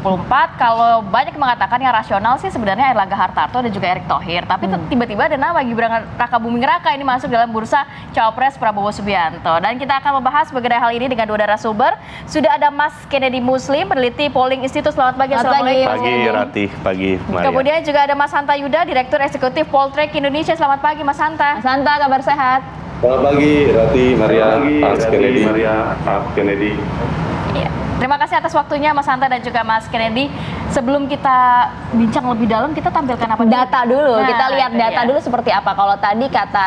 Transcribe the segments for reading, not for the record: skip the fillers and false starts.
24, kalau banyak mengatakan yang rasional sih sebenarnya Airlangga Hartarto dan juga Erick Thohir, tapi tiba-tiba ada nama Gibran Rakabuming Raka ini masuk dalam bursa cawapres Prabowo Subianto. Dan kita akan membahas mengenai hal ini dengan dua narasumber. Sudah ada Mas Kennedy Muslim, peneliti Polling Institute. Selamat pagi. Assalamualaikum. Pagi Rati, pagi Maria. Kemudian juga ada Mas Hanta Yuda, Direktur Eksekutif Poltreking Indonesia. Selamat pagi Mas Hanta. Mas Hanta, kabar sehat? Selamat pagi Rati, Maria, Pak Kennedy. Kennedy. Iya. Terima kasih atas waktunya Mas Hanta dan juga Mas Kennedy. Sebelum kita bincang lebih dalam, kita tampilkan apa data dulu. Nah, kita lihat data dulu seperti apa. Kalau tadi kata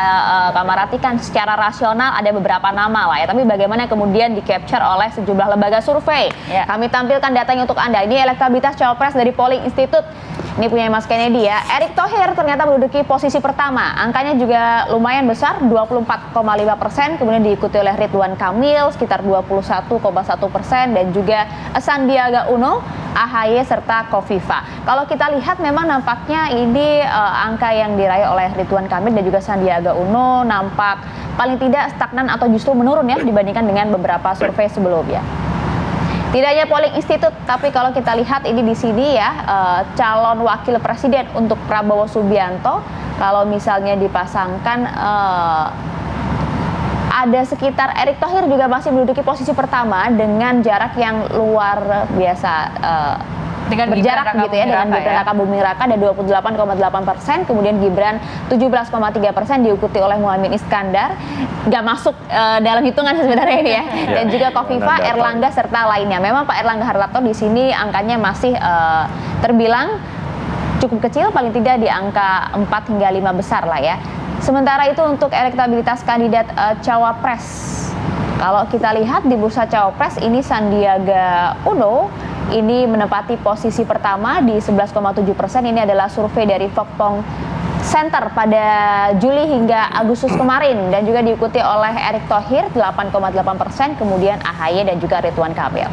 Kak Marati kan secara rasional ada beberapa nama lah ya. Tapi bagaimana kemudian di-capture oleh sejumlah lembaga survei. Ya. Kami tampilkan datanya untuk Anda. Ini elektabilitas cawapres dari Polling Institute. Ini punya Mas Kennedy ya. Erick Thohir ternyata menduduki posisi pertama. Angkanya juga lumayan besar, 24,5%. Kemudian diikuti oleh Ridwan Kamil sekitar 21,1% dan juga Sandiaga Uno, AHY serta Kofifa. Kalau kita lihat memang nampaknya ini angka yang diraih oleh Ridwan Kamil dan juga Sandiaga Uno nampak paling tidak stagnan atau justru menurun ya dibandingkan dengan beberapa survei sebelumnya. Tidak hanya Polling Institute, tapi kalau kita lihat ini di sini ya, calon wakil presiden untuk Prabowo Subianto, kalau misalnya dipasangkan ada sekitar Erick Thohir juga masih menduduki posisi pertama dengan jarak yang luar biasa. Dengan berjarak gitu ya, dengan Gibran Rakabuming Raka ada 28,8%, kemudian Gibran 17,3% diikuti oleh Muhaimin Iskandar, nggak masuk dalam hitungan sebenarnya ini ya, dan juga Kofifa, Airlangga serta lainnya. Memang Pak Airlangga Hartarto di sini angkanya masih terbilang cukup kecil, paling tidak di angka 4 hingga 5 besar lah ya. Sementara itu untuk elektabilitas kandidat cawapres, kalau kita lihat di bursa cawapres ini Sandiaga Uno ini menempati posisi pertama di 11,7%. Ini adalah survei dari Foxpong Center pada Juli hingga Agustus kemarin dan juga diikuti oleh Erick Thohir 8,8%, kemudian AHY dan juga Ridwan Kamil.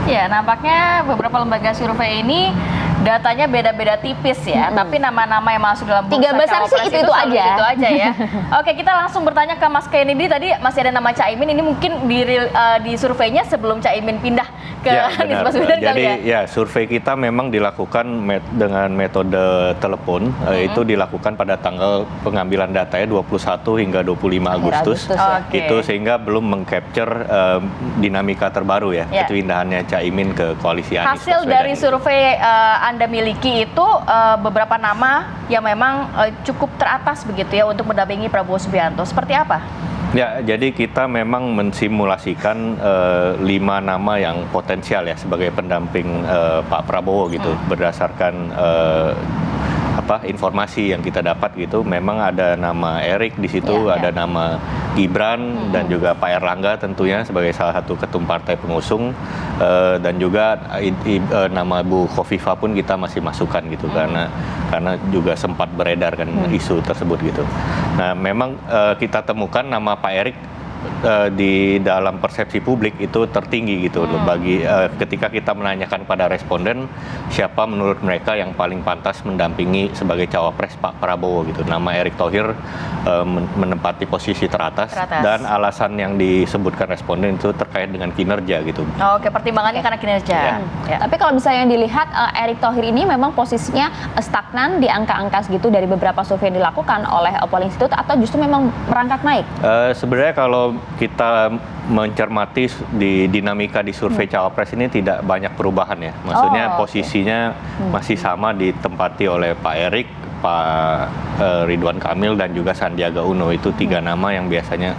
Ya, nampaknya beberapa lembaga survei ini datanya beda-beda tipis ya, tapi nama-nama yang masuk dalam bursa tiga besar sih itu aja. Itu aja ya. Oke, kita langsung bertanya ke Mas Kennedy. Tadi masih ada nama Caimin, ini mungkin di surveinya sebelum Caimin pindah ke Anies Baswedan kali ya. Jadi ya survei kita memang dilakukan dengan metode telepon, itu dilakukan pada tanggal pengambilan datanya 21 hingga 25 Agustus. Itu sehingga belum mengcapture dinamika terbaru ya, kepindahannya Caimin ke koalisi Anies Baswedan. Hasil dari survei Anda miliki itu beberapa nama yang memang cukup teratas begitu ya untuk mendampingi Prabowo Subianto. Seperti apa? Ya, jadi kita memang mensimulasikan 5 nama yang potensial ya sebagai pendamping Pak Prabowo gitu, berdasarkan informasi yang kita dapat gitu. Memang ada nama Erick di situ, ada nama Gibran dan juga Pak Airlangga tentunya sebagai salah satu ketum partai pengusung, dan juga nama Bu Kofifa pun kita masih masukkan gitu karena juga sempat beredar kan isu tersebut gitu. Nah, memang kita temukan nama Pak Erick di dalam persepsi publik itu tertinggi gitu loh, bagi ketika kita menanyakan pada responden siapa menurut mereka yang paling pantas mendampingi sebagai cawapres Pak Prabowo gitu. Nama Erick Thohir menempati posisi teratas dan alasan yang disebutkan responden itu terkait dengan kinerja gitu. Oke, pertimbangannya karena kinerja. Tapi kalau misalnya dilihat Erick Thohir ini memang posisinya stagnan di angka-angka segitu dari beberapa survei yang dilakukan oleh Polling Institute atau justru memang merangkak naik? Sebenarnya kalau kita mencermati di dinamika di survei cawapres ini tidak banyak perubahan ya. Maksudnya posisinya masih sama ditempati oleh Pak Erick, Pak Ridwan Kamil dan juga Sandiaga Uno. Itu 3 nama yang biasanya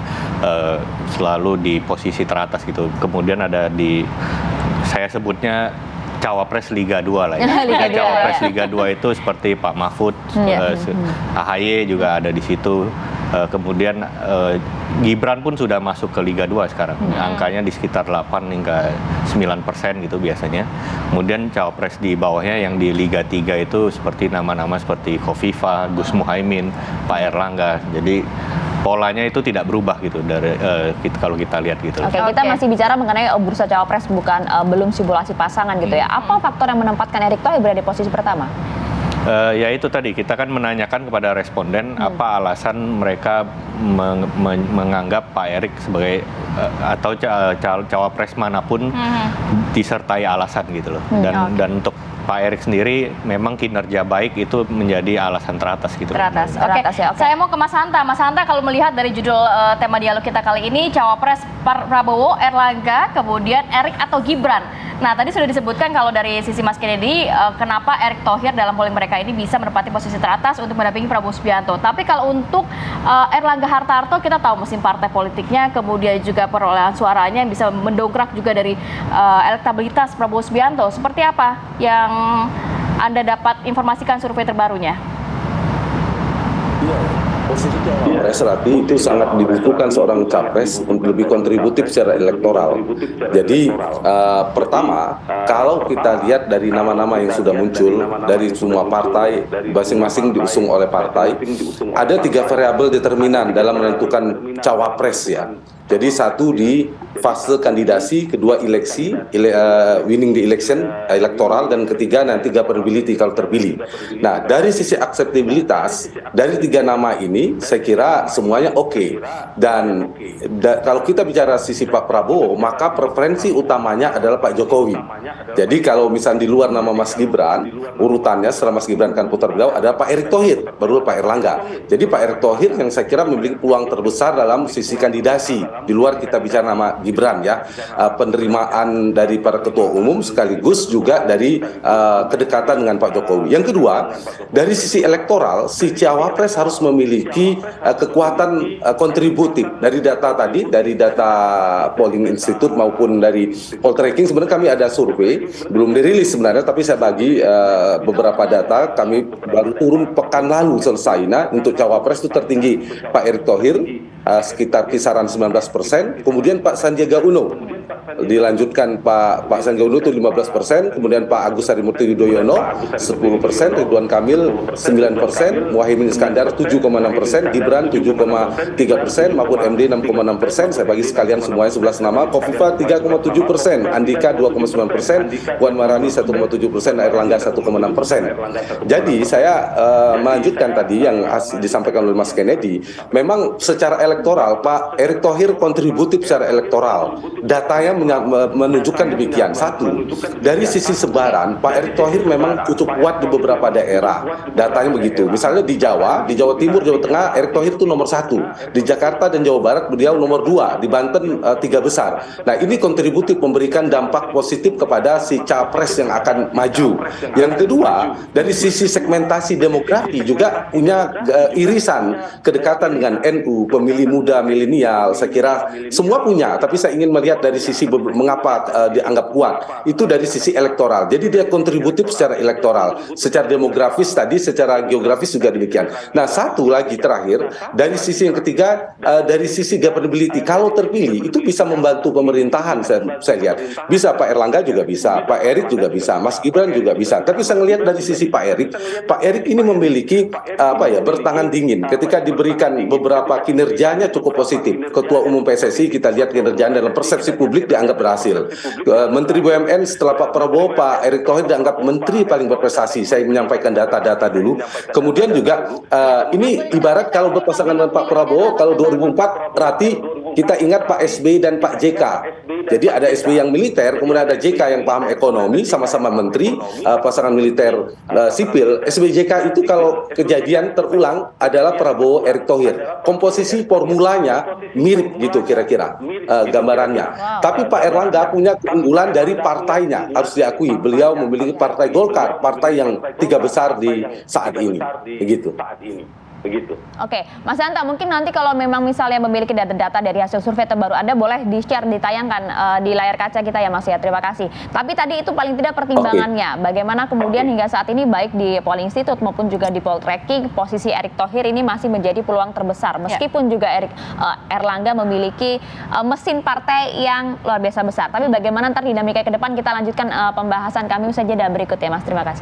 selalu di posisi teratas gitu. Kemudian ada saya sebutnya cawapres Liga 2 lah ya. Cawapres Liga 2 itu seperti Pak Mahfud, AHY juga ada di situ. Kemudian Gibran pun sudah masuk ke Liga 2 sekarang. Angkanya di sekitar 8 hingga 9% gitu biasanya. Kemudian cawapres di bawahnya yang di Liga 3 itu seperti nama-nama seperti Kofifa, Gus Muhaimin, Pak Airlangga. Jadi polanya itu tidak berubah gitu dari kalau kita lihat gitu. Oke, kita masih bicara mengenai bursa cawapres, bukan belum simulasi pasangan gitu ya. Apa faktor yang menempatkan Erick Thohir berada di posisi pertama? Ya itu tadi, kita kan menanyakan kepada responden apa alasan mereka menganggap Pak Erik sebagai atau cawapres manapun disertai alasan gitu loh. Dan untuk Pak Erik sendiri memang kinerja baik itu menjadi alasan teratas gitu. Teratas. Oke. Saya mau ke Mas Hanta. Mas Hanta, kalau melihat dari judul tema dialog kita kali ini, cawapres Prabowo, Erlangga, kemudian Erik atau Gibran. Nah, tadi sudah disebutkan kalau dari sisi Mas Kennedy, kenapa Erick Thohir dalam polling mereka ini bisa menempati posisi teratas untuk mendampingi Prabowo Subianto. Tapi kalau untuk Erlangga Hartarto, kita tahu mesin partai politiknya, kemudian juga perolehan suaranya yang bisa mendongkrak juga dari elektabilitas Prabowo Subianto. Seperti apa yang Anda dapat informasikan survei terbarunya? Posisi cawapres Rati itu sangat dibutuhkan seorang capres untuk lebih kontributif secara elektoral. Jadi pertama, kalau kita lihat dari nama-nama yang sudah muncul dari semua partai, masing-masing diusung oleh partai, ada 3 variabel determinan dalam menentukan cawapres ya. Jadi satu di fase kandidasi, kedua eleksi, winning the election, elektoral, dan ketiga nanti governability kalau terpilih. Nah, dari sisi akseptabilitas, dari 3 nama ini, saya kira semuanya oke. Dan kalau kita bicara sisi Pak Prabowo, maka preferensi utamanya adalah Pak Jokowi. Jadi kalau misalnya di luar nama Mas Gibran, urutannya setelah Mas Gibran kan putar beliau adalah Pak Erick Thohir, baru Pak Erlangga. Jadi Pak Erick Thohir yang saya kira memiliki peluang terbesar dalam sisi kandidasi. Di luar kita bicara nama Gibran ya, penerimaan dari para ketua umum sekaligus juga dari kedekatan dengan Pak Jokowi. Yang kedua, dari sisi elektoral, si cawapres harus memiliki kekuatan kontributif. Dari data tadi, dari data Polling Institute maupun dari Poltreking, sebenarnya kami ada survei, belum dirilis sebenarnya, tapi saya bagi beberapa data, kami baru turun pekan lalu selesai. Nah, untuk cawapres itu tertinggi Pak Erick Thohir, sekitar kisaran 19%, kemudian Pak Sandiaga Uno, dilanjutkan Pak Sandiaga Uno itu 15%, kemudian Pak Agus Harimurti Yudhoyono 10%, Ridwan Kamil 9%, Muhaimin Iskandar 7,6%, Gibran 7,3%, Mahfud MD 6,6%, saya bagi sekalian semuanya 11 nama, Kofifa 3,7%, Andika 2,9%, Puan Maharani 1,7%, Erlangga 1,6%. Jadi saya melanjutkan tadi yang disampaikan oleh Mas Kennedy, memang secara elektoral Pak Erick Thohir kontributif secara elektoral. Datanya menunjukkan demikian. Satu, dari sisi sebaran Pak Erick Thohir memang cukup kuat di beberapa daerah. Datanya begitu. Misalnya di Jawa Timur, Jawa Tengah, Erick Thohir itu nomor 1. Di Jakarta dan Jawa Barat beliau nomor 2. Di Banten 3 besar. Nah, ini kontributif memberikan dampak positif kepada si capres yang akan maju. Yang kedua, dari sisi segmentasi demografi juga punya irisan kedekatan dengan NU, pemilih muda, milenial, saya kira semua punya, tapi saya ingin melihat dari sisi mengapa dianggap kuat, itu dari sisi elektoral. Jadi dia kontributif secara elektoral, secara demografis tadi, secara geografis juga demikian. Nah, satu lagi terakhir, dari sisi yang ketiga, dari sisi governability, kalau terpilih, itu bisa membantu pemerintahan, saya lihat. Bisa Pak Erlangga juga bisa, Pak Erik juga bisa, Mas Gibran juga bisa. Tapi saya melihat dari sisi Pak Erik ini memiliki bertangan dingin ketika diberikan beberapa kinerjanya cukup positif. Ketua Umum PSSI kita lihat kinerjanya dalam persepsi publik dianggap berhasil. Menteri BUMN setelah Pak Prabowo, Pak Erick Thohir dianggap menteri paling berprestasi. Saya menyampaikan data-data dulu. Kemudian juga ini ibarat kalau berpasangan dengan Pak Prabowo, kalau 2004 Rati kita ingat Pak SBY dan Pak JK. Jadi ada SBY yang militer, kemudian ada JK yang paham ekonomi, sama-sama menteri, pasangan militer sipil. SBY JK itu kalau kejadian terulang adalah Prabowo Erick Thohir. Komposisi formulanya mirip gitu kira-kira gambarannya. Tapi Pak Erlangga punya keunggulan dari partainya, harus diakui. Beliau memiliki partai Golkar, partai yang 3 besar di saat ini. Begitu. Oke, Mas Hanta, mungkin nanti kalau memang misalnya memiliki data-data dari hasil survei terbaru Anda, boleh di-share, ditayangkan di layar kaca kita ya Mas ya, terima kasih. Tapi tadi itu paling tidak pertimbangannya, bagaimana kemudian hingga saat ini baik di Polling Institute maupun juga di Poltreking, posisi Erick Thohir ini masih menjadi peluang terbesar, meskipun juga Erlangga memiliki mesin partai yang luar biasa besar. Tapi bagaimana ntar dinamika ke depan, kita lanjutkan pembahasan kami usai jeda berikut ya Mas, terima kasih.